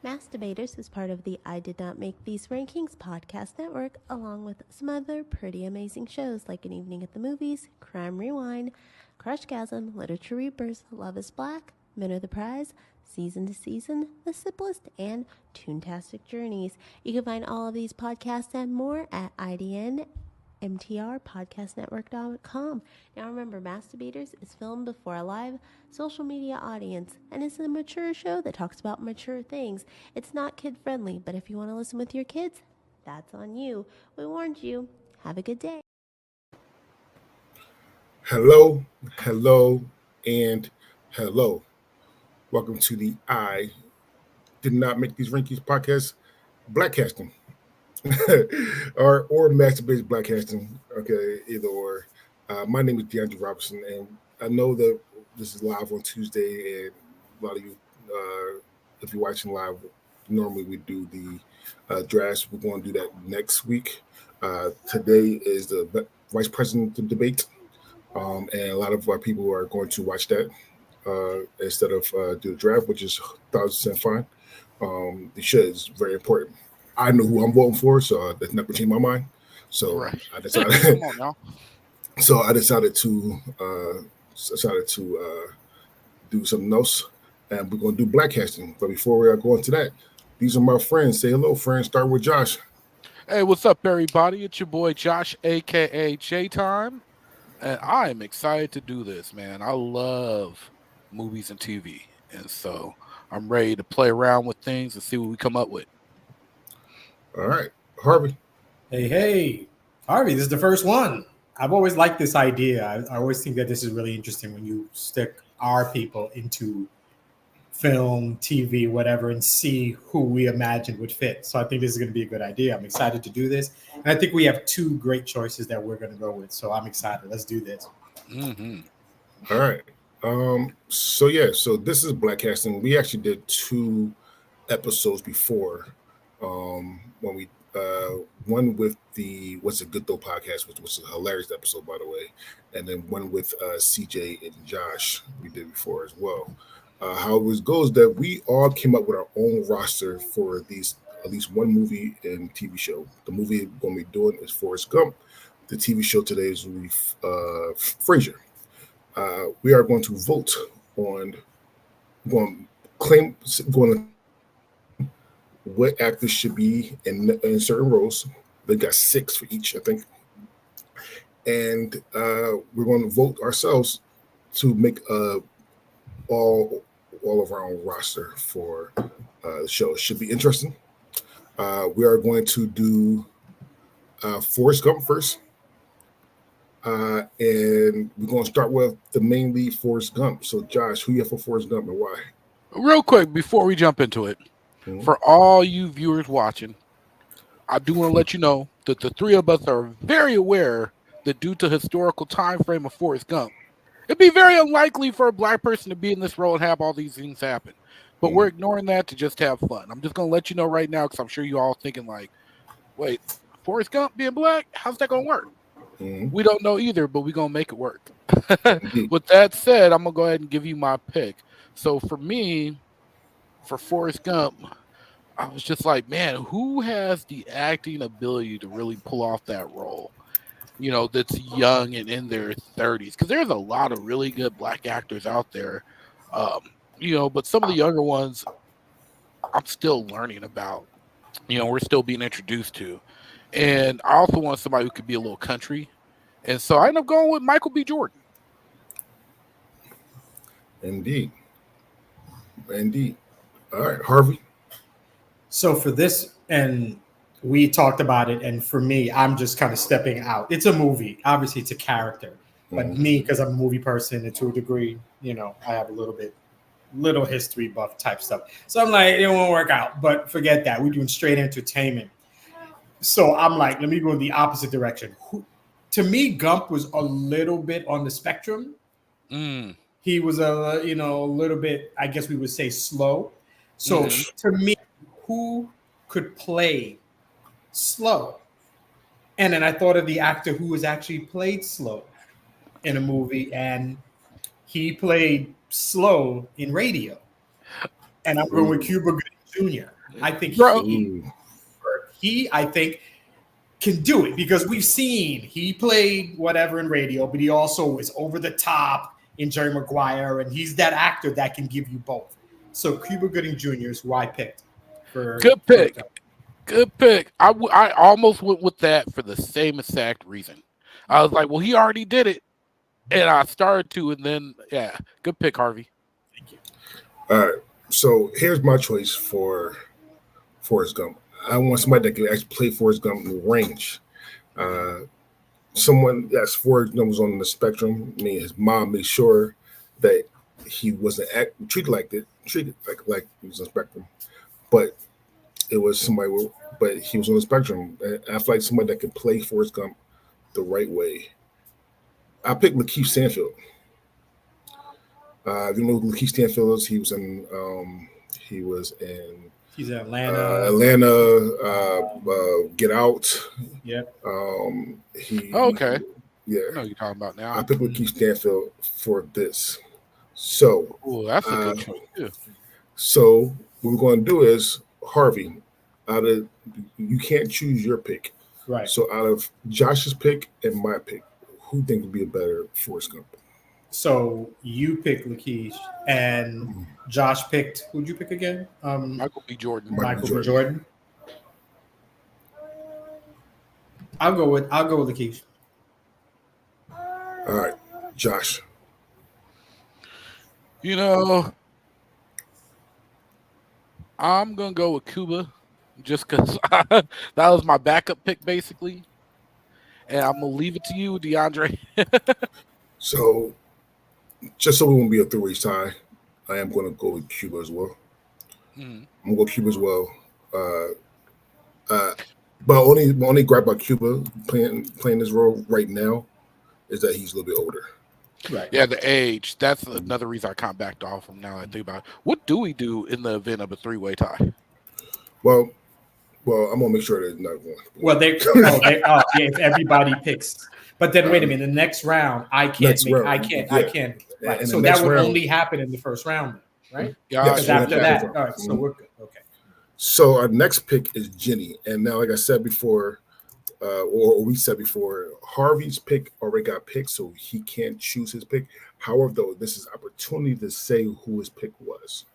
Masturbators is part of the I Did Not Make These Rankings podcast network, along with some other pretty amazing shows like An Evening at the Movies, Crime Rewind, Crushgasm, Literature Reapers, Love is Black, Men are the Prize, Season to Season, The Simplest, and Toontastic Journeys. You can find all of these podcasts and more at IDN mtrpodcastnetwork.com. Now remember, Masturbators is filmed before a live social media audience and is a mature show that talks about mature things. It's not kid friendly, but if you want to listen with your kids, that's on you. We warned you. Have a good day. Hello, hello, and hello. Welcome to the I Did Not Make These Rankings podcast, blackcasting, or master-based blackcasting. Okay, either or. My name is DeAndre Robinson, and I know that this is live on Tuesday, and a lot of you, if you're watching live, normally we do the drafts. We're going to do that next week. Today is the vice president debate. And a lot of our people are going to watch that instead of do the draft, which is 1,000% fine. The show is very important. I know who I'm voting for, so that's not going to change my mind. So Right. I decided. Come on now. So I decided to do something else, and we're going to do blackcasting. But before we go into that, these are my friends. Say hello, friends. Start with Josh. Hey, what's up, everybody? It's your boy Josh, aka J Time, and I am excited to do this, man. I love movies and TV, and so I'm ready to play around with things and see what we come up with. All right, Harvey. Hey, Harvey, this is the first one. I've always liked this idea. I always think that this is really interesting when you stick our people into film, TV, whatever, and see who we imagine would fit. So I think this is going to be a good idea. I'm excited to do this. And I think we have two great choices that we're going to go with. So I'm excited. Let's do this. Mm-hmm. All right. So this is blackcasting. We actually did two episodes before. When we one with the What's a Good Though podcast, which was a hilarious episode, by the way, and then one with CJ and Josh we did before as well. How it goes that we all came up with our own roster for these at least one movie and TV show. The movie we're going to be doing is Forrest Gump. The TV show today is Frasier. We are going to vote on going to what actors should be in certain roles. They got 6 for each, I think, and we're going to vote ourselves to make all of our own roster for the show. It should be interesting. We are going to do Forrest Gump first. And we're going to start with the main lead, Forrest Gump. So, Josh, who you have for Forrest Gump and why? Real quick before we jump into it, for all you viewers watching, I do want to let you know that the three of us are very aware that due to historical time frame of Forrest Gump, it'd be very unlikely for a black person to be in this role and have all these things happen. But we're ignoring that to just have fun. I'm just going to let you know right now because I'm sure you all thinking like, wait, Forrest Gump being black? How's that going to work? We don't know either, but we're going to make it work. With that said, I'm going to go ahead and give you my pick. So for me, for Forrest Gump, I was just like, man, who has the acting ability to really pull off that role? You know, that's young and in their 30s. Because there's a lot of really good black actors out there. But some of the younger ones I'm still learning about. We're still being introduced to. And I also want somebody who could be a little country. And so I ended up going with Michael B. Jordan. Indeed. All right, Harvey. So for this, and we talked about it, and for me, I'm just kind of stepping out. It's a movie. Obviously, it's a character. But me, because I'm a movie person, and to a degree, I have a little history buff type stuff. So I'm like, it won't work out. But forget that. We're doing straight entertainment. So I'm like, let me go in the opposite direction. To me, Gump was a little bit on the spectrum. He was a little bit, I guess we would say, slow. So to me, who could play slow? And then I thought of the actor who was actually played slow in a movie, and he played slow in radio. And I'm going with Cuba Gooding Jr. I think Bro. I think can do it because we've seen he played whatever in radio, but he also is over the top in Jerry Maguire, and he's that actor that can give you both. So Cuba Gooding Jr. is who I picked for Good pick. Forrest Gump. Good pick. I almost went with that for the same exact reason. I was like, well, he already did it. And I started to, and then, yeah. Good pick, Harvey. Thank you. All right. So here's my choice for Forrest Gump. I want somebody that can actually play Forrest Gump in the range. Someone that's Forrest Gump was on the spectrum. I mean, his mom made sure that he wasn't treated like he was on the spectrum. But it was somebody, but he was on the spectrum. And I feel like somebody that can play Forrest Gump the right way. I picked Lakeith Stanfield. If you know who Lakeith Stanfield is, he was in He's in Atlanta. Get Out. Yep. Okay. Yeah. I know what you're talking about now. I picked Lakeith Stanfield for this. So. Oh, that's a good choice too. So what we're going to do is Harvey. You can't choose your pick. Right. So out of Josh's pick and my pick, who do you think would be a better Forrest Gump? So you picked Lakeith, and Josh picked. Who'd you pick again? Michael B. Jordan. Michael B. Jordan. I'll go with Lakeith. All right, Josh. You know, I'm gonna go with Cuba, just because that was my backup pick, basically. And I'm gonna leave it to you, DeAndre. So, just so we won't be a three-way tie, I am going to go with Cuba as well. Mm-hmm. I'm going to go Cuba as well. But only gripe about Cuba playing this role right now is that he's a little bit older. Right. Yeah, the age. That's another reason I kind of backed off from now that I think about it. What do we do in the event of a three-way tie? Well, I'm gonna make sure there's not one. Well, if everybody picks, but then wait a minute, the next round I can't. Right. So that would only happen in the first round, right? Yeah. Because after that, all right. So we're good. Okay. So our next pick is Jenny, and now, like I said before, or we said before, Harvey's pick already got picked, so he can't choose his pick. However, though, this is opportunity to say who his pick was.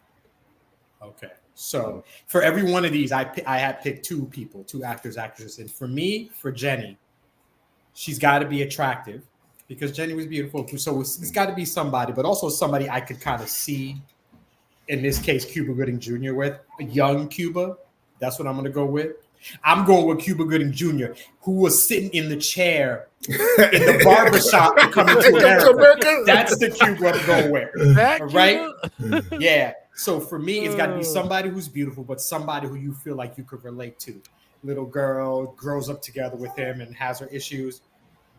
Okay. So for every one of these, I had picked two actors, actresses. And for me, for Jenny, she's got to be attractive because Jenny was beautiful. So it's got to be somebody, but also somebody I could kind of see, in this case, Cuba Gooding Jr. with, a young Cuba. That's what I'm going to go with. I'm going with Cuba Gooding Jr., who was sitting in the chair in the barbershop to come into America. That's the Cuba I'm going with. Right? Yeah. So for me, it's got to be somebody who's beautiful, but somebody who you feel like you could relate to. Little girl grows up together with him and has her issues.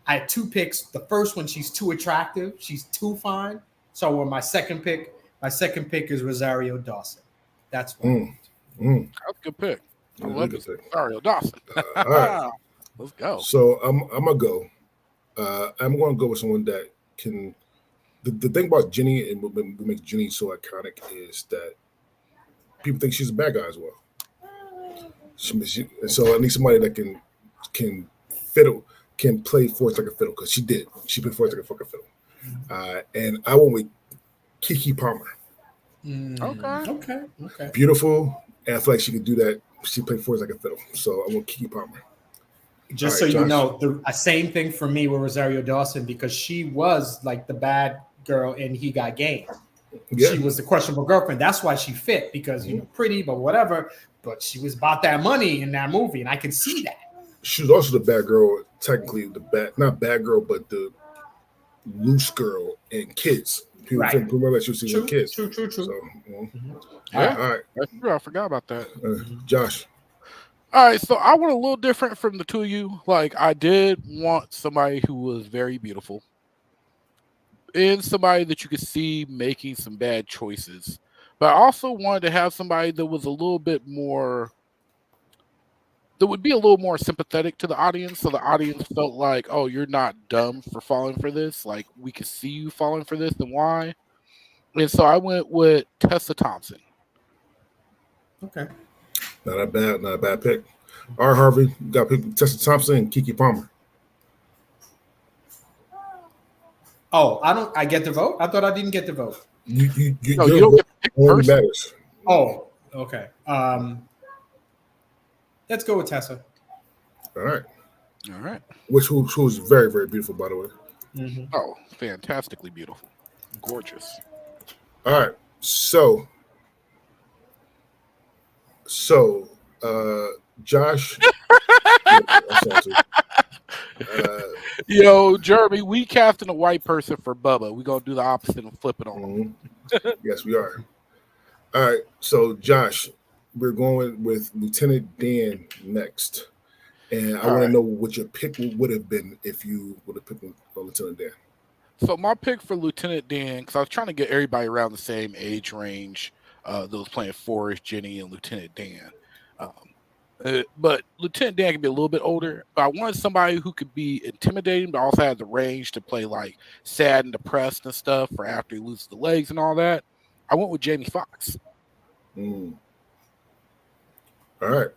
I had two picks. The first one, she's too attractive. She's too fine. So my second pick is Rosario Dawson. That's one. That's a good pick. I love it. Rosario Dawson. All right. Let's go. So I'm gonna go. I'm gonna go with someone that can. The thing about Jenny and what makes Jenny so iconic is that people think she's a bad guy as well. So I need somebody that can fiddle, can play Forrest like a fiddle, because she did. She played Forrest like a fucking fiddle. And I went with Keke Palmer. Okay. Beautiful, and I feel like she could do that. She played Forrest like a fiddle. So I want Keke Palmer. Just so you know, the same thing for me with Rosario Dawson, because she was like the bad girl and He Got Game. Yeah. She was the questionable girlfriend. That's why she fit, because pretty, but whatever. But she was about that money in that movie, and I can see that. She was also the bad girl, technically not bad girl, but the loose girl in Kids. People remember that she was in Kids. True. So, Yeah. All right. That's true. I forgot about that. Josh. All right, so I went a little different from the two of you. Like, I did want somebody who was very beautiful and somebody that you could see making some bad choices. But I also wanted to have somebody that was a little bit more, that would be a little more sympathetic to the audience, so the audience felt like, oh, you're not dumb for falling for this. Like, we could see you falling for this, and why. And so I went with Tessa Thompson. Okay. Not a bad pick. All right, Harvey, you got pick Tessa Thompson and Keke Palmer. Oh, I get to vote? I thought I didn't get to vote. No, you your don't vote get to pick only person. matters. Oh, okay. Let's go with Tessa. All right. All right. Who was very, very beautiful, by the way. Mm-hmm. Oh, fantastically beautiful. Gorgeous. All right. So Josh. Yo, Jeremy, we casting a white person for Bubba. We're going to do the opposite and flip it on him. Yes, we are. All right. So, Josh, we're going with Lieutenant Dan next. And I want to know what your pick would have been if you would have picked Lieutenant Dan. So my pick for Lieutenant Dan, because I was trying to get everybody around the same age range, those playing Forrest, Jenny, and Lieutenant Dan. But Lieutenant Dan can be a little bit older. But I wanted somebody who could be intimidating, but also had the range to play like sad and depressed and stuff for after he loses the legs and all that. I went with Jamie Foxx. All right.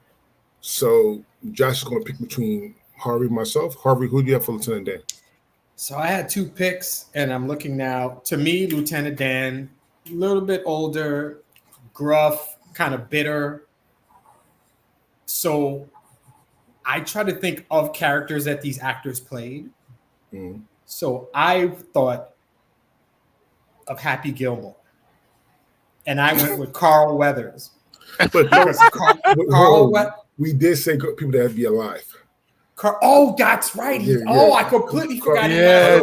So Josh is going to pick between Harvey and myself. Harvey, who do you have for Lieutenant Dan? So I had 2 picks, and I'm looking now. To me, Lieutenant Dan, a little bit older, gruff, kind of bitter. So I try to think of characters that these actors played. So I thought of Happy Gilmore, and I went with Carl Weathers. But we did say people that had to be alive. Oh, that's right. I completely forgot. Yeah,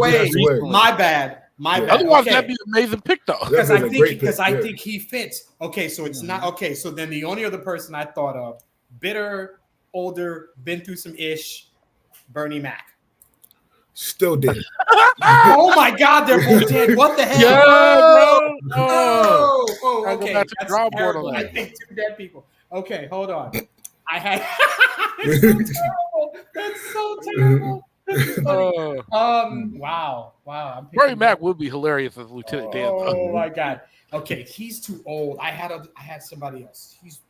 my bad. Otherwise, that'd be an amazing pick, though. Because I think he fits. Okay, so it's not okay. So then the only other person I thought of, bitter, older, been through some ish, Bernie Mac. Still dead. Oh my God, they're both dead. What the hell? Yeah, bro. Oh, okay. That's terrible. I think 2 dead people. Okay, hold on. I had. It's so terrible. That's so terrible. Wow. Bernie Mac would be hilarious as Lieutenant Dan. Oh my God. Okay, he's too old. I had somebody else. He's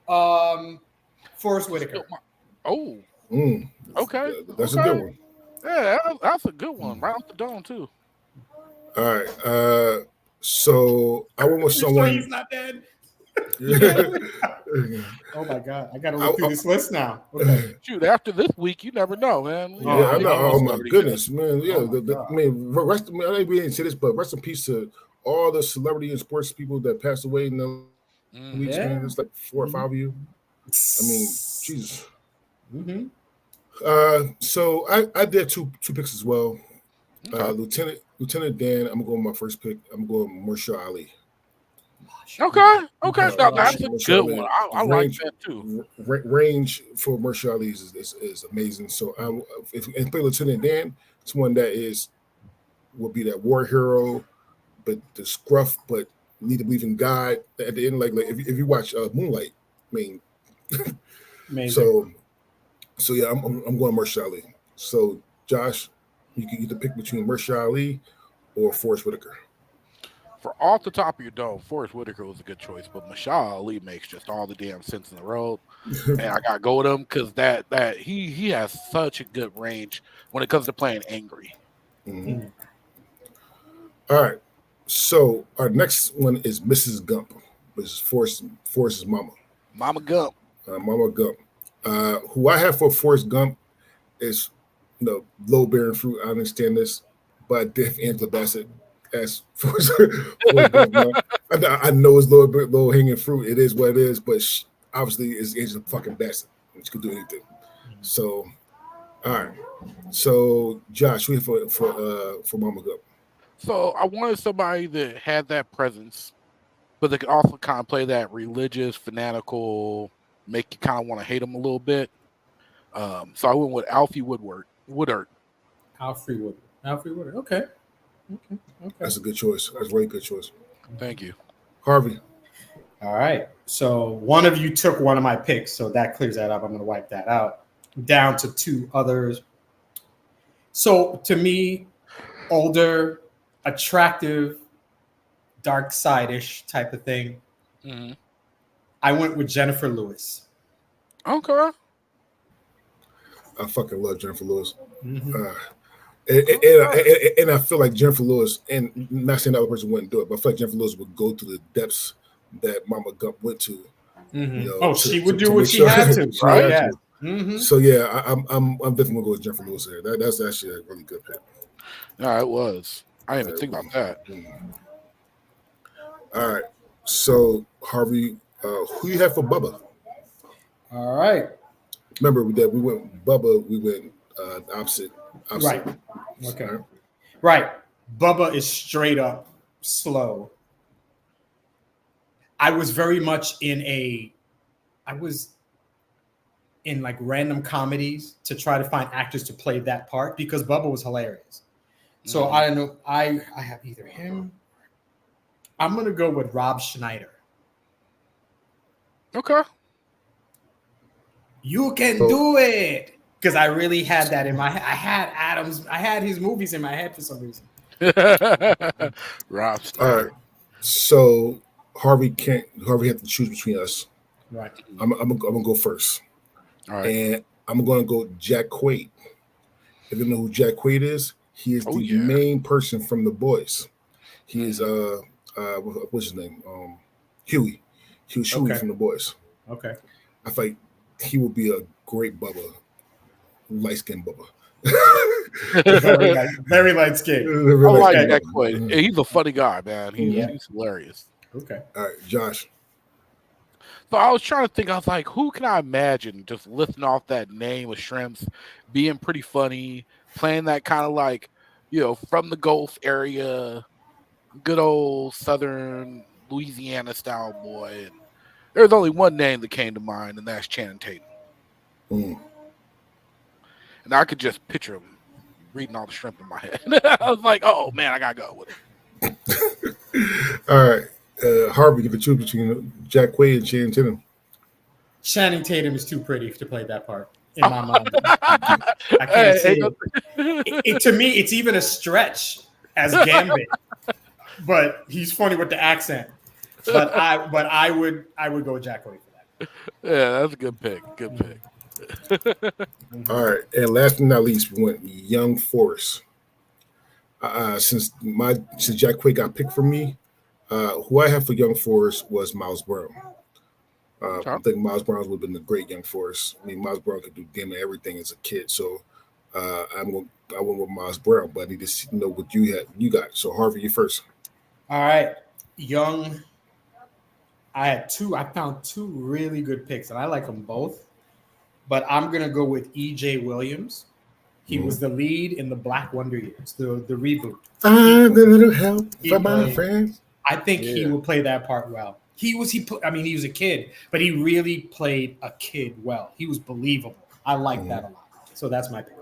Forrest Whitaker. Oh. Okay. That's a good one. Yeah, that's a good one. Right off the dome, too. All right. So I went with someone. Sure he's not dead. Oh my God! I gotta look through this list now. Okay. Shoot, after this week, you never know, man. I know. Oh my goodness, man. Yeah, rest. I didn't really say this, but rest in peace to all the celebrity and sports people that passed away in the weeks. Man, there's like 4 or 5 of you. I mean, Jesus. So I did two picks as well. Lieutenant Dan. I'm gonna go with my first pick. I'm going with Mahershala Ali. Okay. That's a good one. I like that too. Range for Mahershala Ali is amazing. So if play Lieutenant Dan, it's one that will be that war hero, but the scruff, but need to believe in God at the end. Like if you watch Moonlight, I mean, so yeah, I'm going Mahershala Ali. So Josh, you can either pick between Mahershala Ali or Forrest Whitaker. For off the top of your dome, Forrest Whitaker was a good choice, but Mahershala Ali makes just all the damn sense in the world. And I gotta go with him because that he has such a good range when it comes to playing angry. All right. So our next one is Mrs. Gump, which is Forrest's mama. Mama Gump. Mama Gump. Who I have for Forrest Gump is low bearing fruit. I understand this, but Def Angela Bassett as Forrest Gump. I know it's low hanging fruit. It is what it is, but obviously it's Angela fucking Bassett. She could do anything. So, all right. So Josh, we for Mama Gump. So I wanted somebody that had that presence, but they could also kind of play that religious, fanatical, make you kind of want to hate him a little bit. So I went with Alfie Woodard. Alfie Woodard. Okay. That's a good choice. That's a really good choice. Thank you. Harvey. All right. So one of you took one of my picks, so that clears that up. I'm going to wipe that out. Down to 2 others. So to me, older, attractive, dark side-ish type of thing. I went with Jennifer Lewis. Okay. I fucking love Jennifer Lewis. Mm-hmm. And I feel like Jennifer Lewis, and not saying the other person wouldn't do it, but I feel like Jennifer Lewis would go to the depths that Mama Gump went to. Mm-hmm. You know, she would do what make she sure had to, she right? had Yeah. to. Mm-hmm. So yeah, I'm definitely gonna go with Jennifer Lewis here. That's actually a really good pick. Yeah, it was. I didn't even think about that. All right. So Harvey, who you have for Bubba? All right. Remember that we went Bubba, we went opposite. Right. Okay. Right? Right. Bubba is straight up slow. I was very much I was in like random comedies to try to find actors to play that part because Bubba was hilarious. So I don't know. I have either him. I'm gonna go with Rob Schneider. Okay. You can do it because I really had that in my head. I had his movies in my head for some reason. Rob All Schneider. right. So Harvey had to choose between us. Right. I'm gonna go first. All right. And I'm gonna go Jack Quaid. If you know who Jack Quaid is, he is the yeah. main person from The Boys. He is what's his name? Huey. He was Huey from The Boys. Okay. I feel like he would be a great Bubba, light skinned Bubba. very light skin. I like Jack Quaid. He's a funny guy, man. He's hilarious. Okay. All right, Josh. So I was trying to think. I was like, who can I imagine just lifting off that name of Shrimps, being pretty funny, playing that kind of like, from the Gulf area, good old Southern Louisiana style boy. And there's only one name that came to mind, and that's Channing Tatum. Mm. And I could just picture him reading all the shrimp in my head. I was like, oh man, I gotta go with it. All right. Harvey, you can choose between Jack Quaid and Channing Tatum. Channing Tatum is too pretty to play that part in my mind. I can't see it. To me, it's even a stretch as Gambit, but he's funny with the accent. But I would go with Jack Quaid for that. Yeah, that's a good pick. Good pick. All right, and last but not least, we went young Forrest. Since Jack Quaid got picked for me, who I have for young Forrest was Miles Brown. I think Miles Brown would have been a great young Forrest. I mean, Miles Brown could do damn near everything as a kid. So I went with Miles Brown, but I need to know what you got. So Harvey, you first. All right, young. I found two really good picks, and I like them both. But I'm gonna go with E.J. Williams. He was the lead in the Black Wonder Years, the reboot. I'm a little help for my friends. I think he will play that part well. He was a kid, but he really played a kid well. He was believable. I like that a lot. So that's my pick.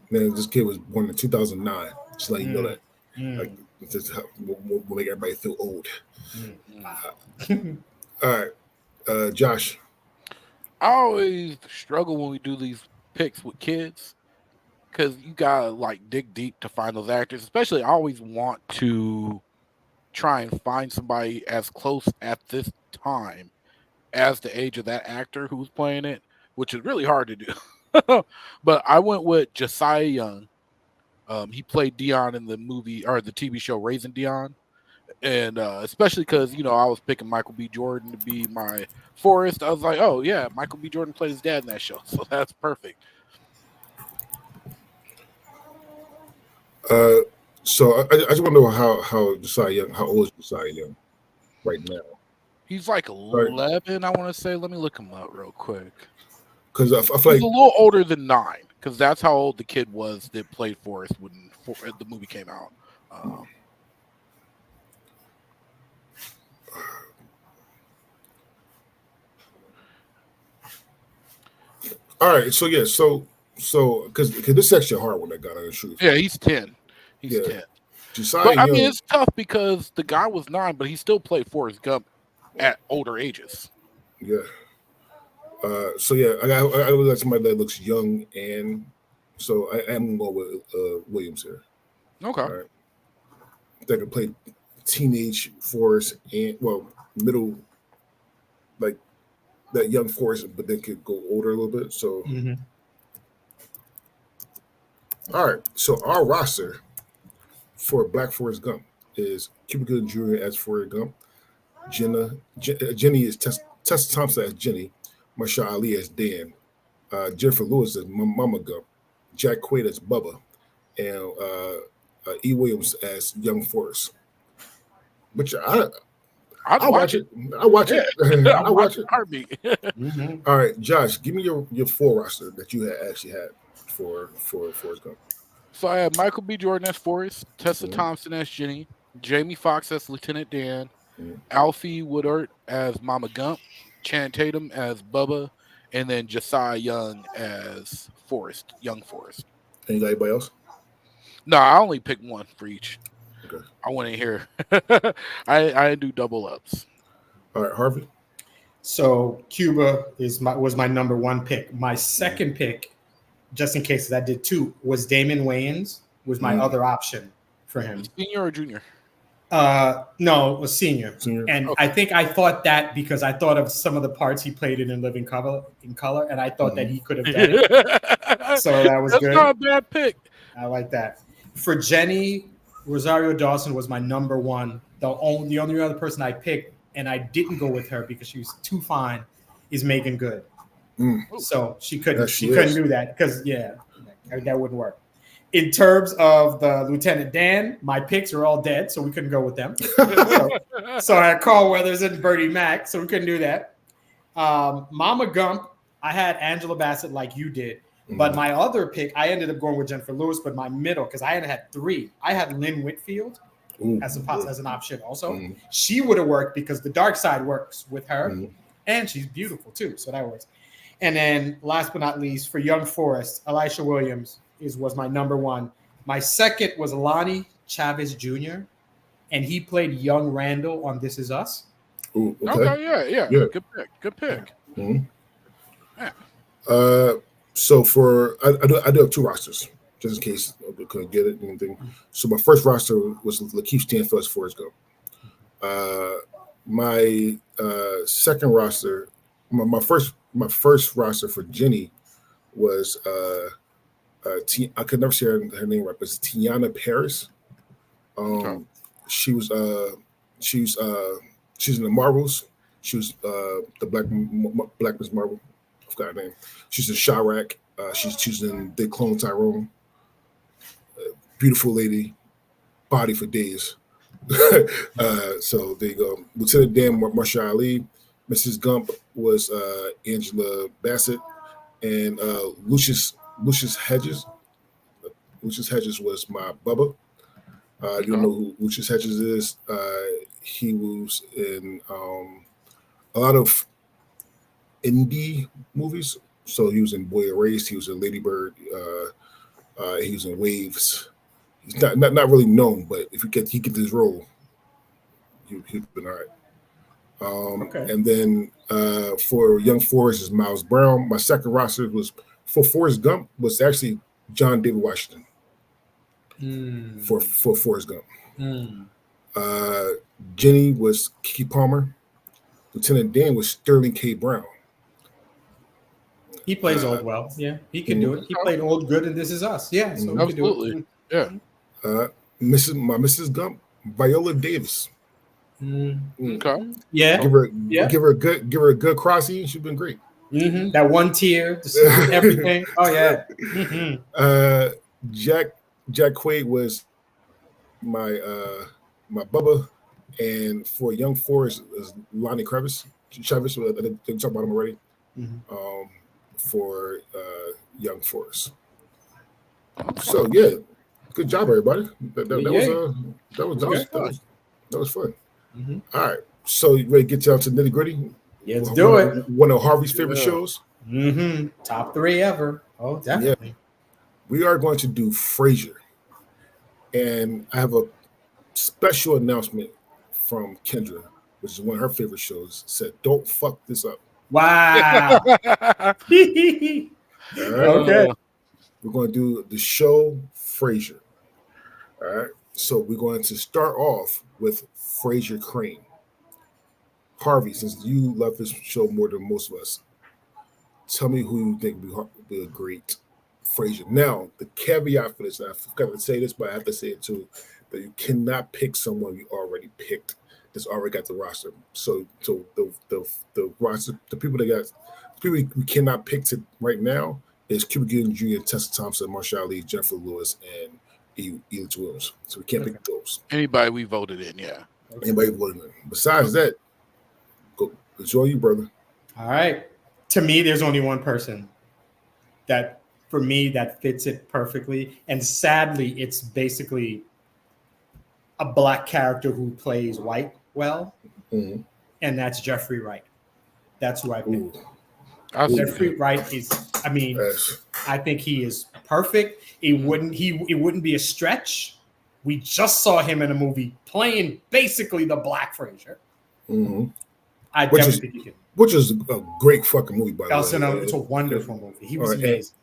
Man, this kid was born in 2009. Just let you know that. Like, just will make everybody feel old. All right, Josh. I always struggle when we do these picks with kids because you gotta like dig deep to find those actors. Especially, I always want to try and find somebody as close at this time as the age of that actor who's playing it, which is really hard to do. But I went with Josiah Young. He played Dion in the movie or the TV show Raising Dion. And especially because, I was picking Michael B. Jordan to be my Forrest. I was like, oh, yeah, Michael B. Jordan played his dad in that show. So that's perfect. So I just want to know how Josiah Young, how old is Josiah Young right now? He's like 11, I want to say. Let me look him up real quick. Because I feel he's like a little older than 9, because that's how old the kid was that played Forrest when the movie came out. All right, so because this is actually a hard one that got on the truth. Yeah, he's 10. He's 10. Josiah but Young, I mean, it's tough because the guy was 9, but he still played Forrest Gump at older ages. Yeah. So yeah, I got like somebody that looks young, and so I am going with Williams here. Okay. All right. That can play teenage Forrest and middle like that young Forrest, but then could go older a little bit. So, all right. So our roster for Black Forrest Gump is Cuba Gooding Jr. as Forrest Gump, Jenny is Tessa Thompson as Jenny, Marsha Ali as Dan, Jennifer Lewis as Mama Gump, Jack Quaid as Bubba, and E. Williams as Young Forrest. Which I'd watch it. I watch it. I watch it. Heartbeat. All right, Josh, give me your full roster that you actually had for Forrest Gump. So I had Michael B. Jordan as Forrest, Tessa Thompson as Jenny, Jamie Foxx as Lieutenant Dan, Alfie Woodard as Mama Gump, Channing Tatum as Bubba, and then Josiah Young as Forrest, Young Forrest. Anybody else? No, I only picked one for each. Okay. I went in here. I didn't do double ups. All right, Harvey. So Cuba was my number one pick. My second pick, just in case I did two, was Damon Wayans. Was my other option for him. Senior or junior? No, it was senior. And Okay. I think I thought that because I thought of some of the parts he played in Living Color, and I thought that he could have done it. So that was That's good. not a bad pick. I like that. For Jenny, Rosario Dawson was my number one. The only other person I picked, and I didn't go with her because she was too fine, is Megan Good. So she couldn't do that because that wouldn't work. In terms of the Lieutenant Dan, my picks are all dead, so we couldn't go with them. so I had Carl Weathers and Bertie Mac, so we couldn't do that. Mama Gump, I had Angela Bassett like you did. But my other pick, I ended up going with Jennifer Lewis, but my middle, because I had three. I had Lynn Whitfield as an option also. She would have worked because the dark side works with her, and she's beautiful too, so that works. And then last but not least, for Young Forrest, Elisha Williams was my number one. My second was Lonnie Chavez Jr., and he played young Randall on This Is Us. Ooh, Okay, yeah. Good pick. Yeah. So I do have two rosters, just in case I couldn't get it. Anything. So my first roster was Lakeith Stanfield as Forrest Gump. My second roster, my first roster for Jenny was I could never say her name right, but it's Tiana Paris. She's in the Marvels. She was the Black Miss Marvel. I forgot her name. She's in Chirac. She's in They Clone Tyrone. Beautiful lady, body for days. So there you go. Lieutenant Dan Marsha Ali. Mrs. Gump was Angela Bassett, and Lucius Hedges. Lucius Hedges was my Bubba. You don't know who Lucius Hedges is? He was in a lot of indie movies. So he was in Boy Erased. He was in Lady Bird. He was in Waves. He's not really known, but if he get this role, he'd been all right. And then for Young Forrest is Miles Brown. My second roster was for Forrest Gump was actually John David Washington. For Forrest Gump. Jenny was Kiki Palmer. Lieutenant Dan was Sterling K. Brown. He plays old well. Yeah, he can do it. He played old good, and This Is Us. Yeah, so he absolutely. Can do it. Mrs. Gump, Viola Davis. Okay. Yeah. Give her a good crossing. She's been great. That one tear, everything. Oh yeah. Jack Quaid was my Bubba, and for Young Forrest is Lonnie Travis. I didn't talk about him already. For Young Forrest. So yeah, good job, everybody. That was fun. All right, so you ready to get down to nitty gritty? Yeah, let's do it. One of Harvey's favorite shows. Top 3 ever. Oh, definitely. Yeah. We are going to do Frasier, and I have a special announcement from Kendra, which is one of her favorite shows. Said, "Don't fuck this up." Wow. Okay. We're going to do the show Frasier. All right. So we're going to start off with Frasier Crane. Harvey, since you love this show more than most of us, tell me who you think would be a great Frasier. Now, the caveat for this, and I forgot to say this, but I have to say it too, that you cannot pick someone you already picked that's already got the roster. So the roster, the people we cannot pick to right now is Cuba Gooding Jr., Tessa Thompson, Marshall Lee, Jennifer Lewis, and Elitch Williams. So we can't pick those. Anybody we voted in, yeah. Anybody voted in. Besides that, go enjoy you, brother. All right. To me, there's only one person that, for me, that fits it perfectly. And sadly, it's basically a black character who plays white well, and that's Jeffrey Wright. That's who I picked. Jeffrey Wright is, I mean, I think he is perfect. It wouldn't be a stretch. We just saw him in a movie playing basically the black Frasier. I definitely think he can. Which is a great fucking movie, by the way. It's a wonderful movie. He was amazing.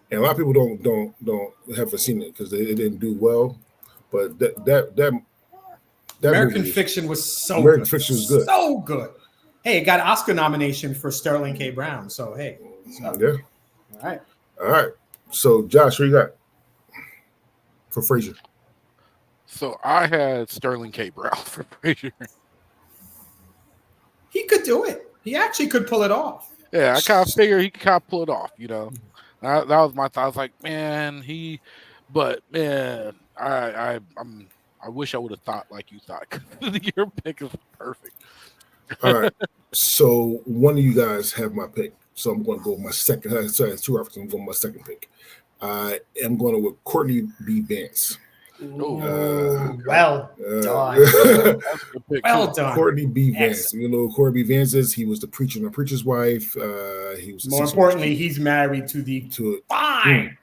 And a lot of people don't haven't seen it because it didn't do well. But that American Fiction was so American Fiction was good. So good. Hey, it got an Oscar nomination for Sterling K. Brown. So hey. Yeah. All right. So Josh, what you got for Frasier? So I had Sterling K. Brown for Frasier. He could do it. He actually could pull it off. Yeah, I kind of figured he could kind of pull it off, you know. That was my thought. I was like, man, I wish I would have thought like you thought. Your pick is perfect. All right. So one of you guys have my pick. So I'm going to go with my second. Sorry, two references. I'm going with my second pick. I am going with Courtney B. Vance. Well done. Well done. Courtney B. Vance. You know who Courtney B. Vance is? He was the preacher and the preacher's wife. He was more importantly, he's married to fine.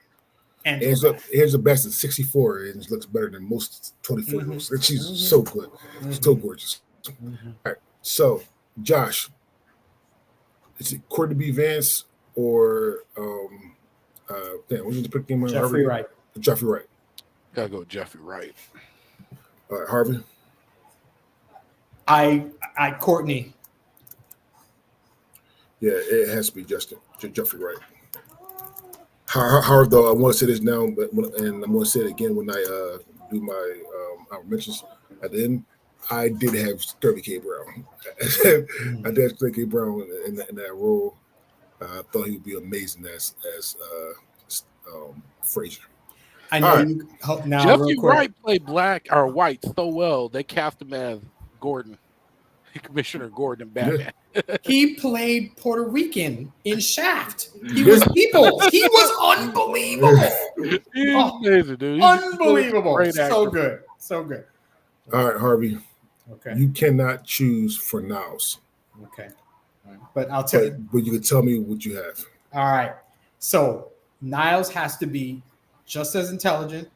And here's the best at 64 and looks better than most 24-year-olds. She's so good. She's so gorgeous. All right. So, Josh, is it Courtney B. Vance or what's the pick name? Jeffrey Wright. Jeffrey Wright. Gotta go with Jeffrey Wright. All right, Harvey. I Courtney. Yeah, it has to be Jeffrey Wright. However, though, I want to say this now, and I'm going to say it again when I do my mentions at the end. I did have Sterling K. Brown. I did have Sterling K. Brown in that role. I thought he would be amazing as Frasier. I know you now. Jeffrey Wright played black or white so well. They cast him as Gordon, Commissioner Gordon in Batman. Yeah. He played Puerto Rican in Shaft. He was Peoples. He was unbelievable. He's amazing, dude. Unbelievable. So good. So good. All right, Harvey. Okay. You cannot choose for Niles. Okay. All right. But I'll tell you. But you can tell me what you have. All right. So Niles has to be just as intelligent,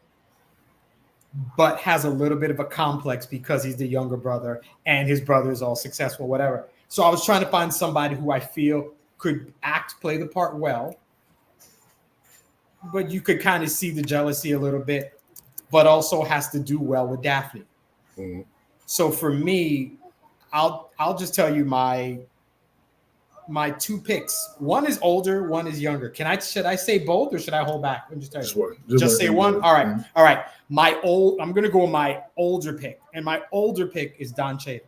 but has a little bit of a complex because he's the younger brother and his brother is all successful, whatever. So I was trying to find somebody who I feel could play the part well, but you could kind of see the jealousy a little bit, but also has to do well with Daphne. Mm-hmm. So for me, I'll just tell you my two picks. One is older, one is younger. Should I say both or should I hold back? I'm just telling you. Just say one. All right. Mm-hmm. All right. I'm gonna go with my older pick, and my older pick is Don Cheadle.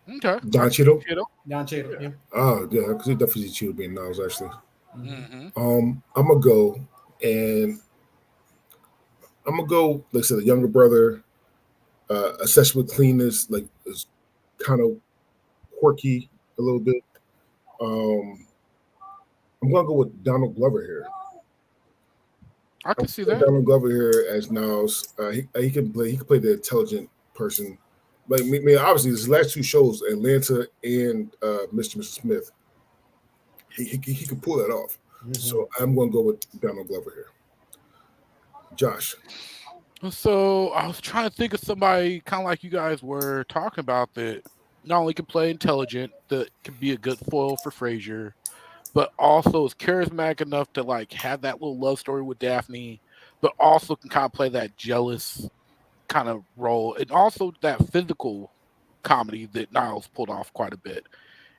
Okay. Don Cheadle. Don Cheadle. Yeah. Oh yeah, because he definitely Cheadle being Niles actually. Mm-hmm. I'm gonna go like I said, the younger brother, obsessed with cleanness, like is kind of quirky a little bit. I'm gonna go with Donald Glover here. I can see that. Donald Glover here as Niles. He can play the intelligent person. Like I mean, obviously, these last two shows, Atlanta and Mr. and Mrs. Smith, he can pull that off. Mm-hmm. So I'm gonna go with Donald Glover here. Josh. So I was trying to think of somebody kind of like you guys were talking about that not only can play intelligent, that can be a good foil for Frasier, but also is charismatic enough to like have that little love story with Daphne, but also can kind of play that jealous kind of role, and also that physical comedy that Niles pulled off quite a bit.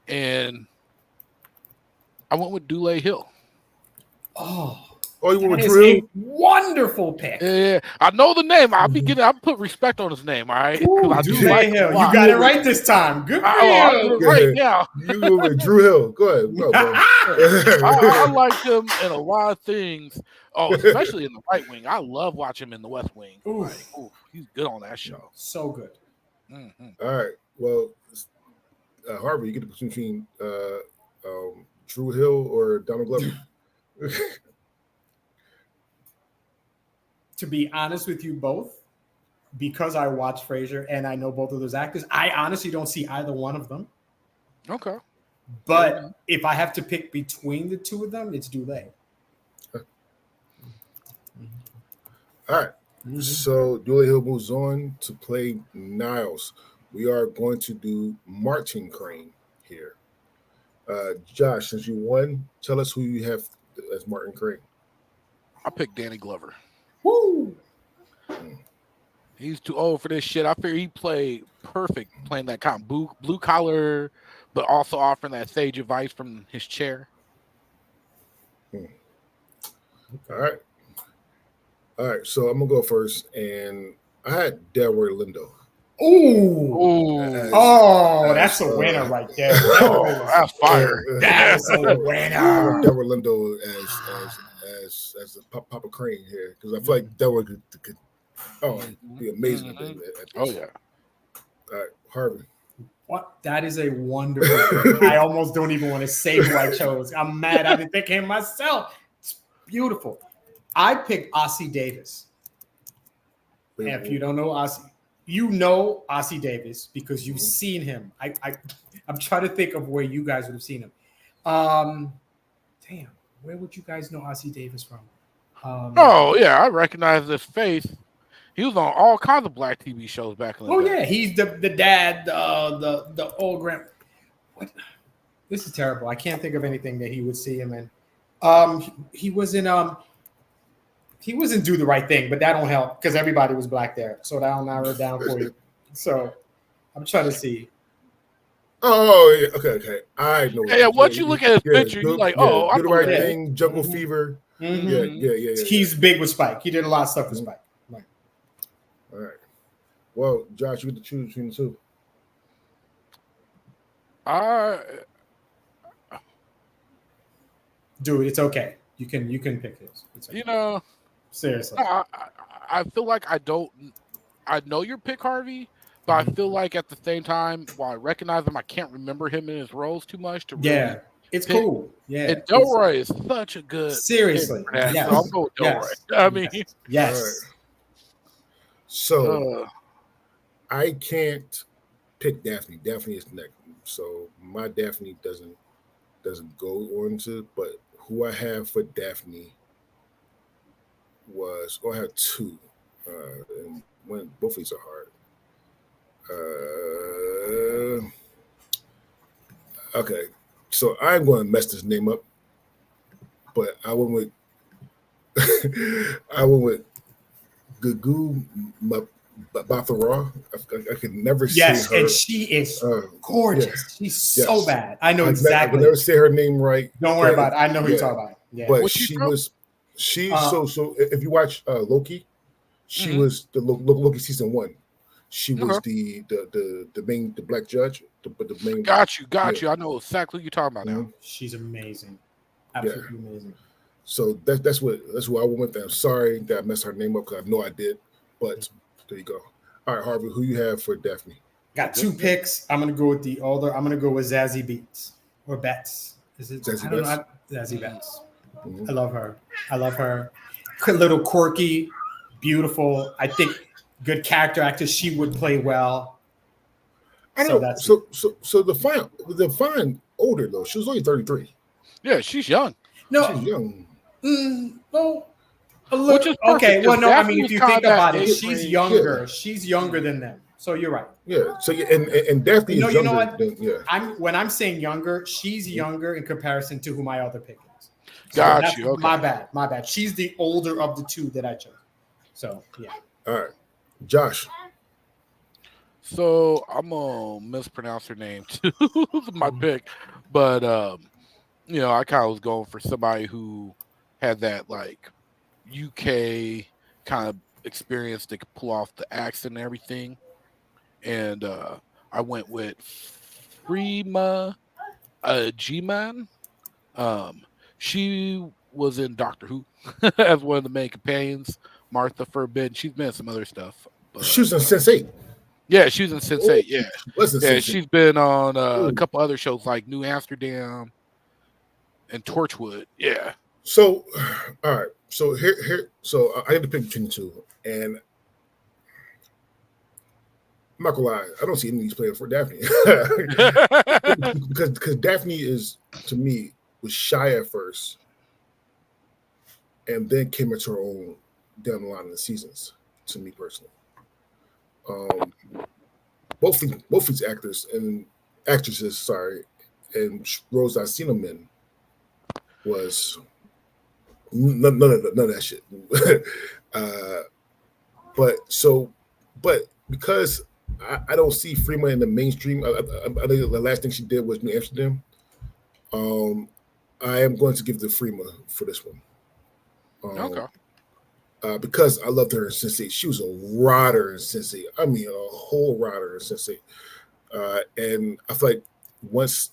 And I went with Dule Hill. Oh, you went with that is Drew a Hill? wonderful pick. Yeah, I know the name. I'll put respect on his name, all right? Ooh, I do Dule like Hill. him a You lot. got it right this time. Good for I'll do you. it right now. You went with Drew Hill. Go ahead. Go, bro. I like him in a lot of things. Oh, especially in the right wing. I love watching him in the West Wing. Oof. Like, he's good on that show. So good. Mm-hmm. All right. Well, Harvey, you get to put between Drew Hill or Donald Glover. To be honest with you both, because I watch Frasier and I know both of those actors, I honestly don't see either one of them. Okay. But if I have to pick between the two of them, it's Dule. All right. So Dule Hill moves on to play Niles. We are going to do Martin Crane here. Josh, since you won, tell us who you have as Martin Crane. I picked Danny Glover. Woo! He's too old for this shit. I figure he played perfect playing that kind of blue collar, but also offering that sage advice from his chair. All right. So I'm gonna go first, and I had Delroy Lindo. That's a winner right there. That's fire. That's a winner. Delroy Lindo as a Papa Crane here, because I feel like Delroy could be amazing at this. Oh yeah. All right, Harvey. What? That is a wonderful. I almost don't even want to say who I chose. I'm mad. I didn't pick him myself. It's beautiful. I picked Ossie Davis. And if you don't know Ossie, you know Ossie Davis because you've seen him. I'm trying to think of where you guys would have seen him. Damn, where would you guys know Ossie Davis from? I recognize this face. He was on all kinds of black TV shows back in the day. Yeah, he's the dad, the old grand. What? This is terrible. I can't think of anything that he would see him in. He was in Do the Right Thing, but that don't help because everybody was black there. So that'll narrow it down for you. So I'm trying to see. Oh, yeah. Okay. I know. Yeah, once you look at his picture, you're like, Do the Right that. Thing, Jungle Fever. Mm-hmm. Yeah. He's big with Spike. He did a lot of stuff with Spike. Right. All right. Well, Josh, you get to choose between the two. Dude, it's okay. You can pick his. Okay. Seriously. I feel like I know your pick, Harvey, but I feel like at the same time, while I recognize him, I can't remember him in his roles too much to really it's pick. cool. Yeah. And Delroy is such a good seriously. Yes. So I'm going with Delroy. Yes. I mean, yes. Right. So I can't pick Daphne. Daphne is next. So my Daphne doesn't go on to, but who I have for Daphne I have two. And both of these are hard. Okay. So I'm going to mess this name up, but I went with Gugu Bathara. I could never see her. Yes, and she is gorgeous. Yeah. She's so bad. I know exactly. I could never say her name right. Don't worry about it. I know who you're talking about. Yeah. But so if you watch Loki, she was the Loki season 1. She was the black judge. The main. Got you. I know exactly what you're talking about now. She's amazing. Absolutely amazing. So that's who I went with. I'm sorry that I messed her name up because I know I did, but there you go. All right, Harvey, who you have for Daphne? Got 2 picks. I'm gonna go with the older. I'm gonna go with Zazie Beetz or Betts. Is it Zazie Betts? Zazie Betts. Mm-hmm. I love her. A little quirky, beautiful. I think good character actor. She would play well. I know. So the fine older though. She was only 33. Yeah, she's young. No, she's young. Well, a little. Okay. Well, no. I mean, if you think about it, she's younger. Yeah. She's younger than them. So you're right. Yeah. So and Daphne is younger. You know what? When I'm saying younger, she's younger in comparison to who my other pick is. So Got you. Okay. My bad. She's the older of the 2 that I chose. So yeah. All right, Josh. So I'm gonna mispronounce her name too. My pick, but I kind of was going for somebody who had that like UK kind of experience that could pull off the accent and everything. And I went with Freema G-Man. Um, she was in Doctor Who as one of the main companions. Martha Forbidden. She's been in some other stuff, She but was in Sense8. yeah, she was in Sense8. Yeah, She was in yeah, Sense8. she's been on a Ooh. couple other shows like New Amsterdam and Torchwood. Yeah. So, all right. So so I had to pick between the two, and I'm not gonna lie, I don't see any of these players for Daphne because Daphne is, to me, was shy at first, and then came into her own down the line of the seasons. To me personally, both these actors and actresses, sorry, and roles I've seen them in was none of that shit. uh, but because I don't see Freema in the mainstream, I think the last thing she did was New Amsterdam. Um, I am going to give the Freema for this one. Okay. Because I loved her in Sense8. She was a rider in Sense8. I mean, a whole rider in Sense8. And I feel like once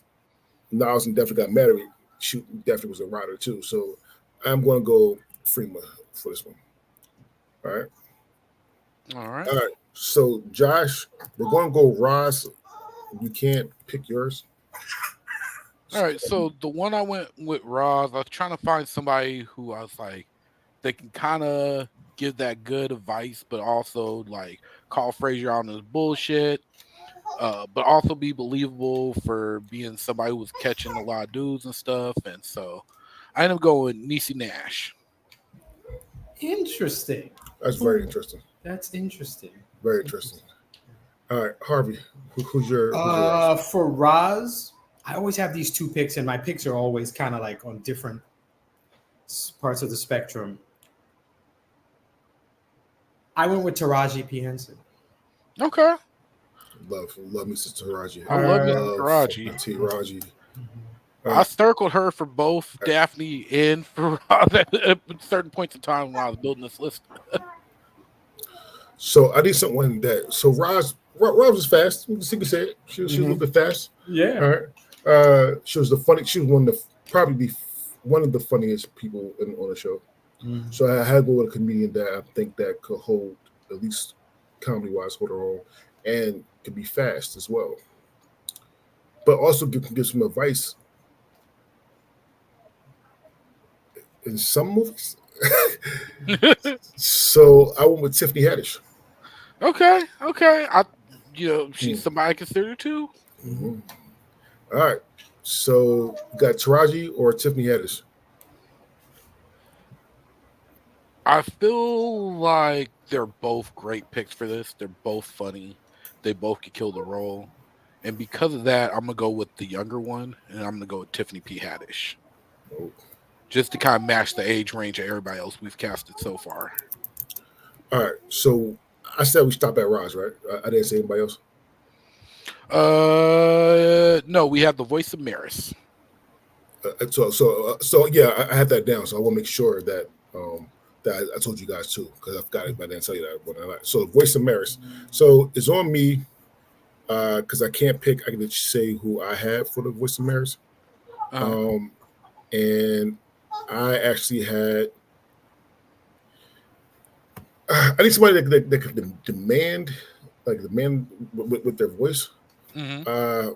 Niles and Definitely got married, she definitely was a rider too. So I'm going to go Freema for this one. All right. All right. All right. So Josh, we're going to go Ross. You can't pick yours. All right. So the one I went with Roz, I was trying to find somebody who I was like, they can kind of give that good advice, but also like call Frasier on his bullshit, but also be believable for being somebody who was catching a lot of dudes and stuff. And so I ended up going with Niecy Nash. Interesting. That's very interesting. That's interesting. Very interesting. All right, Harvey, who's your Ross? For Roz, I always have these two picks, and my picks are always kind of like on different parts of the spectrum. I went with Taraji P. Henson. Okay. Love me, Sister Taraji. I love you, Taraji. Taraji. I circled her for both Daphne and for Roz at certain points in time when I was building this list. So I need someone that. So Roz was fast. You can say it. She was a little bit fast. Yeah. All right. She was the funny. She was probably one of the funniest people on the show. So I had to go with a comedian that I think that could hold, at least comedy-wise, hold her own, and could be fast as well. But also give some advice in some movies. So I went with Tiffany Haddish. Okay. She's somebody I consider too. Mm-hmm. All right. So you got Taraji or Tiffany Haddish? I feel like they're both great picks for this. They're both funny. They both could kill the role. And because of that, I'm going to go with the younger one, and I'm going to go with Tiffany P. Haddish. Oh. Just to kind of match the age range of everybody else we've casted so far. All right. So I said we stop at Roz, right? I didn't say anybody else? No, we have the voice of Maris. So yeah, I had that down. So I want to make sure that that I told you guys too, because I've got it, but I didn't tell you that. So voice of Maris. So it's on me because I can't pick. I can just say who I have for the voice of Maris. And I actually had. I need somebody that could demand with their voice. Mm-hmm.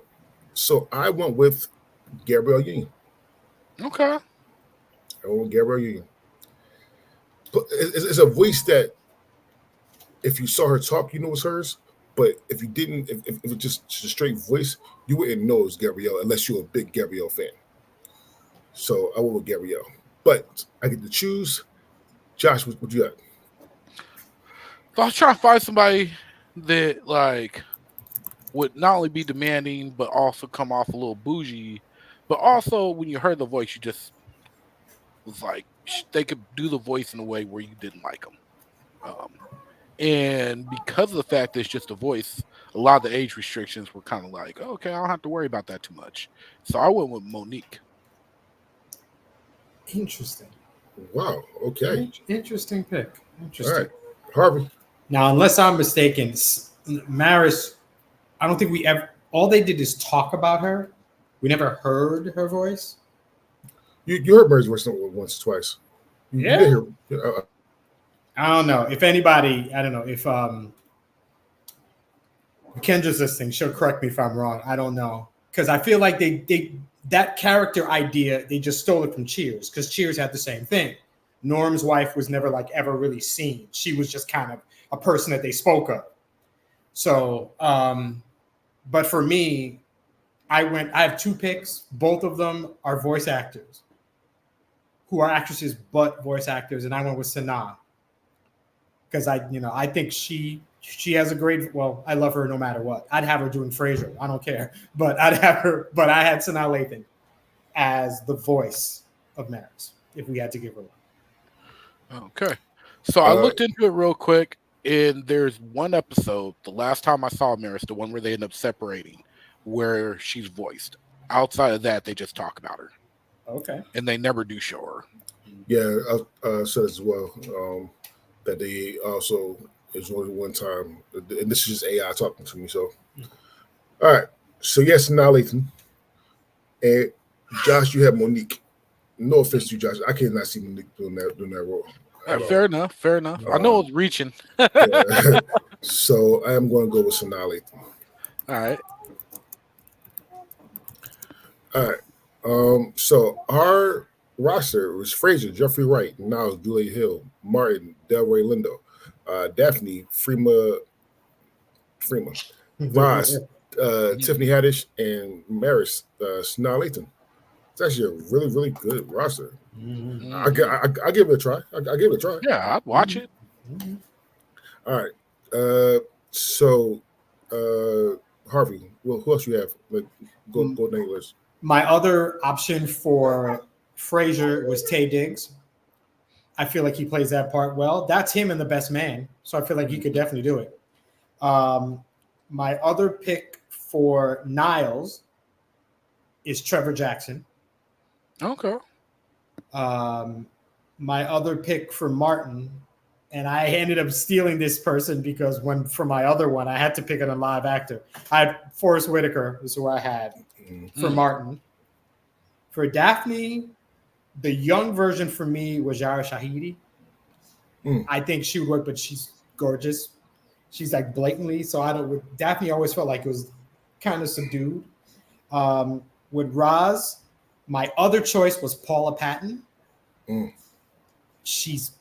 So I went with Gabrielle Union. Okay. I went with Gabrielle Union. But it's a voice that, if you saw her talk, you know it's hers. But if you didn't, if it was just a straight voice, you wouldn't know it's Gabrielle unless you're a big Gabrielle fan. So I went with Gabrielle. But I get to choose. Josh, what you got? So I was trying to find somebody that like would not only be demanding, but also come off a little bougie. But also, when you heard the voice, you just was like, they could do the voice in a way where you didn't like them. And because of the fact that it's just a voice, a lot of the age restrictions were kind of like, oh, okay, I don't have to worry about that too much. So I went with Monique. Interesting. Wow. Okay. Interesting pick. Interesting. All right, Harvey. Now, unless I'm mistaken, Maris, I don't think we ever. All they did is talk about her. We never heard her voice. You heard Mary's voice once, twice. You did hear. I don't know if anybody. I don't know if Kendra's listening. She'll correct me if I'm wrong. I don't know because I feel like they that character idea they just stole it from Cheers because Cheers had the same thing. Norm's wife was never like ever really seen. She was just kind of a person that they spoke of. So, but for me, I have two picks. Both of them are voice actors who are actresses, but voice actors. And I went with Sanaa because I think she has a great, well, I love her no matter what. I'd have her doing Frasier. I don't care, but I had Sanaa Lathan as the voice of Maris if we had to give her one. Okay. So I looked into it real quick, and there's one episode, the last time I saw Maris, the one where they end up separating, where she's voiced. Outside of that, they just talk about her. Okay. And they never do show her. Yeah, I said as well that they also, there's only one time, and this is just AI talking to me. So, all right. So, yes, now Lathan. And Josh, you have Monique. No offense to you, Josh. I cannot see Monique doing that role. Fair enough. I know it's reaching. Yeah. So I am going to go with Sanaa Lathan. All right. So our roster was Frasier, Jeffrey Wright, Niles, Julia Hill, Martin, Delroy Lindo, Daphne, Freema, Ross, Tiffany Haddish, and Maris, Sanaa Lathan. It's actually a really, really good roster. Mm-hmm. I give it a try. I give it a try. Yeah, I'd watch it. Mm-hmm. All right. So Harvey, well, who else you have? Like, go down your list. My other option for Frasier was Taye Diggs. I feel like he plays that part well. That's him in The Best Man, so I feel like he could definitely do it. My other pick for Niles is Trevor Jackson. Okay. My other pick for Martin, and I ended up stealing this person because for my other one, I had to pick a live actor. I had Forrest Whitaker is who I had for Martin. For Daphne, the young version for me was Yara Shahidi. I think she would work, but she's gorgeous. She's like blatantly. So Daphne always felt like it was kind of subdued. With Roz, my other choice was Paula Patton. She's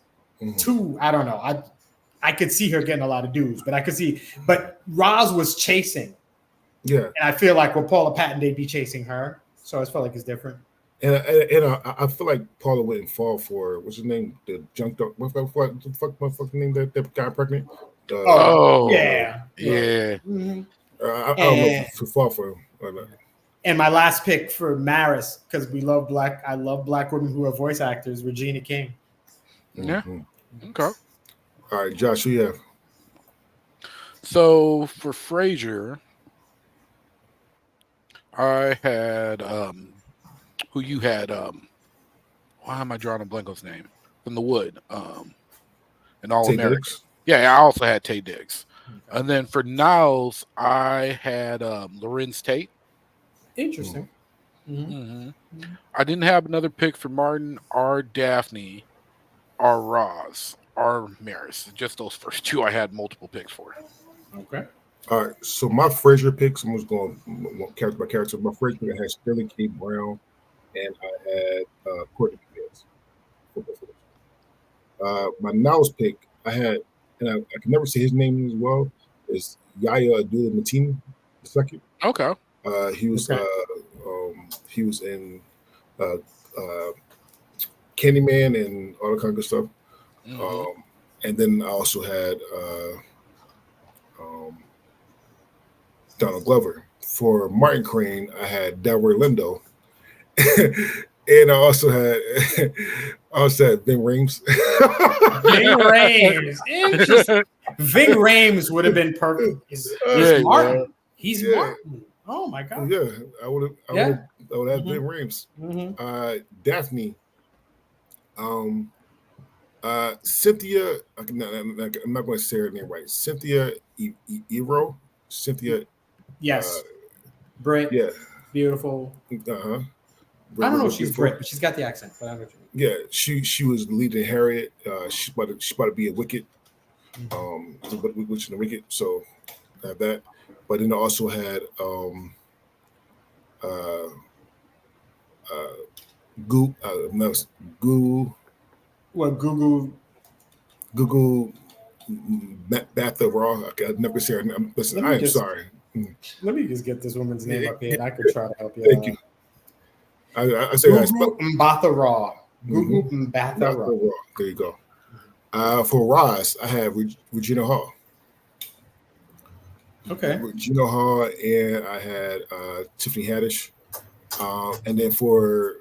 too, I don't know. I could see her getting a lot of dudes, but Roz was chasing. Yeah. And I feel like with Paula Patton, they'd be chasing her. So I felt like it's different. And I feel like Paula wouldn't fall for, what's his name? The junk dog. What the fuck name that got pregnant? Yeah. Mm-hmm. I don't know if to fall for him. And my last pick for Maris, because I love black women who are voice actors, Regina King. Yeah. Mm-hmm. Okay. All right, Josh, who you have? So for Frasier, I had who you had why am I drawing a blank on his name? From The Wood. And All American. Yeah, I also had Taye Diggs. Okay. And then for Niles, I had Lorenz Tate. Interesting. I didn't have another pick for Martin or Daphne or Roz or Maris. Just those first two I had multiple picks for. Okay. All right. So my Frasier picks, I was going character by character. My Frasier pick, I had Sterling K. Brown and I had Courtney Fields. My Niles pick, I had, and I can never say his name as well, is Yahya Abdul-Mateen II. Okay. He was in Candyman and all that kind of good stuff. And then I also had Donald Glover. For Martin Crane, I had Delroy Lindo. And I also had Ving Rhames. Ving Rhames. Interesting. Ving Rhames would have been perfect. He's Martin. He's Martin. Oh my god. Yeah, I would have Ving Rhames. Daphne. Cynthia. I'm not going to say her name right. Cynthia Ero. Cynthia. Yes. Brit. Yeah. Beautiful. Uh-huh. I don't know if she's Brit, but she's got the accent. But I know what you mean. Yeah, she was leading Harriet. She's about to be a Wicked. Witch in the Wicked. So have that. But then I also had Goo. Google Batha Raw. I've never seen her name. Listen, I am sorry. Let me just get this woman's name up here, and I could try to help you. Thank you. I say Gugu Mbatha Raw. Gugu Mbatha Raw. There you go. For Roz, I have Regina Hall. Okay. Regina Hall, and I had Tiffany Haddish. And then for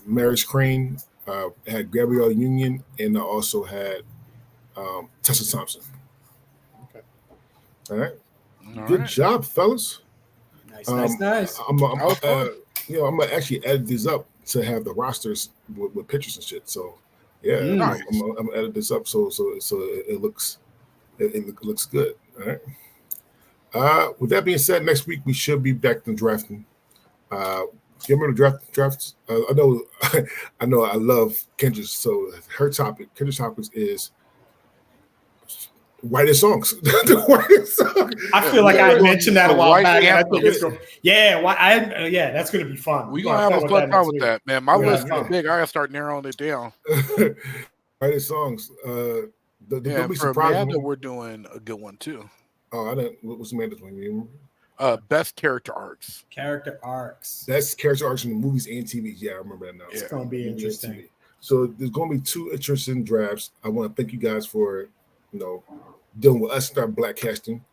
Marriage Crane, I had Gabrielle Union, and I also had Tessa Thompson. Okay. All right. Good job, fellas. Nice. I'm gonna actually edit these up to have the rosters with pictures and shit. So yeah, nice. I'm gonna edit this up so it looks good. All right. With that being said, next week we should be back in drafting. You remember the drafts? I know I love Kendra's. So Kendra's topics is whitest songs. The whitest songs. I feel like I mentioned that a while back. And I think it's going. Yeah, that's going to be fun. We're gonna have a fun time with that, man. My list is big. I gotta start narrowing it down. Whitest songs. Don't be for surprised. Amanda, we're doing a good one too. Oh, I didn't. What's Amanda's one? You remember? Best character arcs. Best character arcs in the movies and TV. Yeah, I remember that now. It's gonna be interesting. So there's gonna be 2 interesting drafts. I want to thank you guys for dealing with us and our black casting.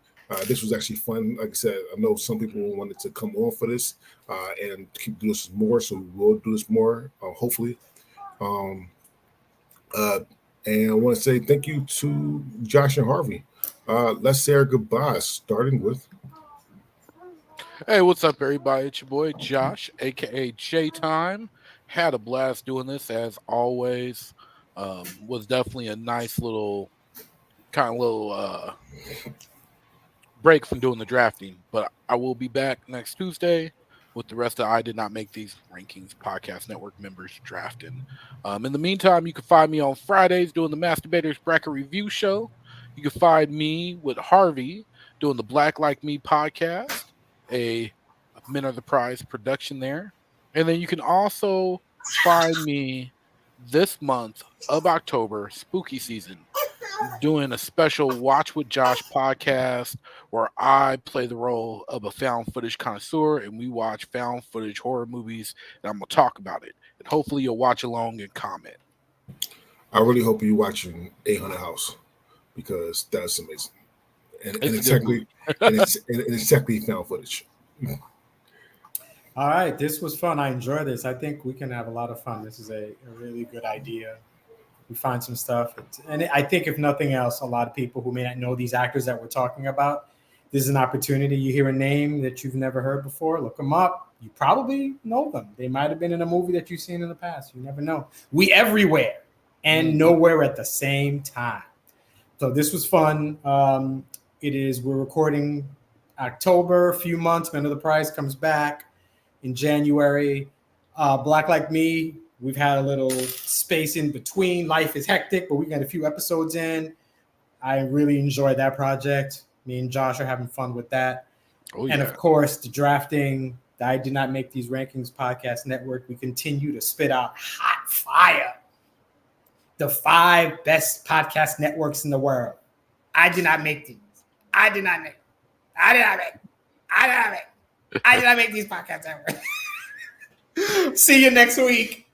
This was actually fun. Like I said, I know some people wanted to come on for this and keep doing this more. So we'll do this more, hopefully. And I want to say thank you to Josh and Harvey. Let's say our goodbyes, starting with. Hey, what's up, everybody? It's your boy Josh, aka J Time. Had a blast doing this as always. Was definitely a nice little break from doing the drafting, but I will be back next Tuesday with the rest of I Did Not Make These Rankings Podcast Network members drafting. In the meantime, you can find me on Fridays doing the Masturbators Bracket Review Show. You can find me with Harvey doing the Black Like Me podcast, a Men Are the Prize production there. And then you can also find me this month of October, spooky season, doing a special Watch with Josh podcast where I play the role of a found footage connoisseur and we watch found footage horror movies and I'm going to talk about it. And hopefully you'll watch along and comment. I really hope you're watching 800 House because that's amazing. And it's exactly found footage. All right, this was fun. I enjoy this. I think we can have a lot of fun. This is a really good idea. We find some stuff. And I think if nothing else, a lot of people who may not know these actors that we're talking about, this is an opportunity. You hear a name that you've never heard before, look them up. You probably know them. They might have been in a movie that you've seen in the past. You never know. We everywhere and nowhere at the same time. So this was fun. We're recording October, a few months. Men of the Prize comes back in January. Black Like Me, we've had a little space in between. Life is hectic, but we got a few episodes in. I really enjoyed that project. Me and Josh are having fun with that. Oh, yeah. And of course, the drafting. I Did Not Make These Rankings Podcast Network. We continue to spit out hot fire. The 5 best podcast networks in the world. I did not make these. I did not make these podcasts ever. See you next week.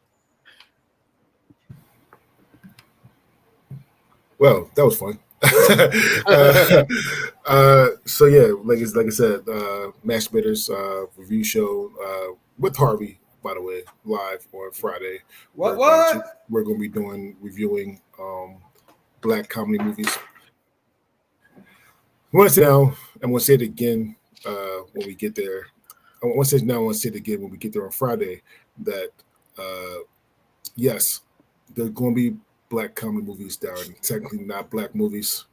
Well, that was fun. So yeah, like I said, Masturbators review show with Harvey, by the way, live on Friday. We're going to be reviewing black comedy movies. want to say now, I'm going to say it again when we get there. I want to say it now, I want to say it again when we get there on Friday, that yes, there's going to be black comedy movies that are technically not black movies.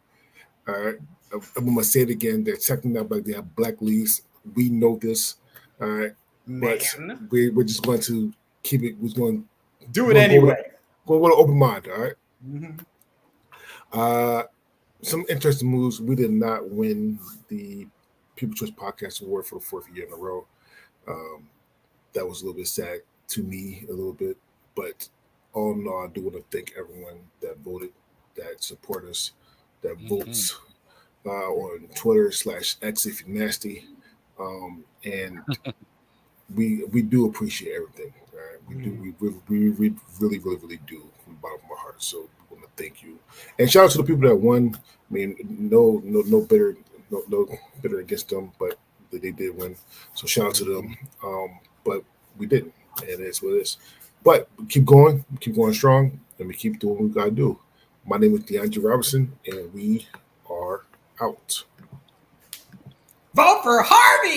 All right. I'm going to say it again. They're technically not black. They have black leads. We know this. All right. But we're just going to keep it. We're going to do it anyway. Go with an open mind. All right. Mm-hmm. Some interesting moves. We did not win the People's Choice Podcast Award for the 4th year in a row. That was a little bit sad to me, a little bit. But all in all, I do want to thank everyone that voted, that support us, that votes on Twitter /X if you're nasty. And we do appreciate everything. Right? We do. We really do from the bottom of my heart. So we want to thank you. And shout out to the people that won. I mean, no bitter against them, but they did win. So shout out to them. But we didn't, and it's what it is. But keep going strong, and we keep doing what we gotta do. My name is DeAndre Robertson, and we are out. Vote for Harvey!